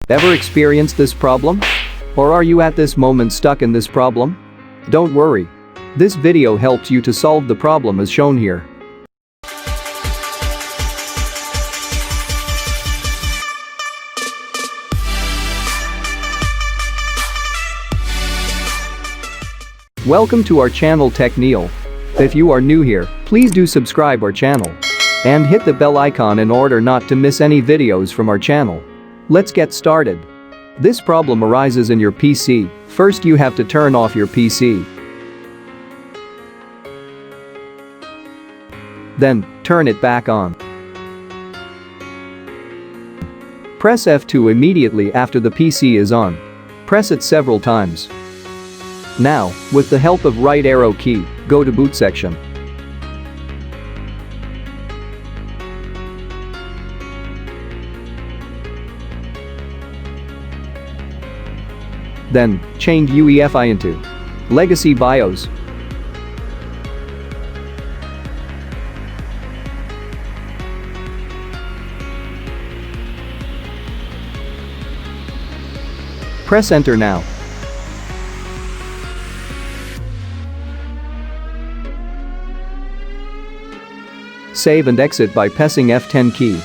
Ever experienced this problem? Or are you at this moment stuck in this problem? Don't worry. This video helps you to solve the problem as shown here. Welcome to our channel TechNeil. If you are new here, please do subscribe our channel. And hit the bell icon in order not to miss any videos from our channel. Let's get started. This problem arises in your PC. First you have to turn off your PC. Then, turn it back on. Press F2 immediately after the PC is on. Press it several times. Now, with the help of right arrow key, go to boot section. Then, change UEFI into Legacy BIOS. Press enter now. Save and exit by pressing F10 key.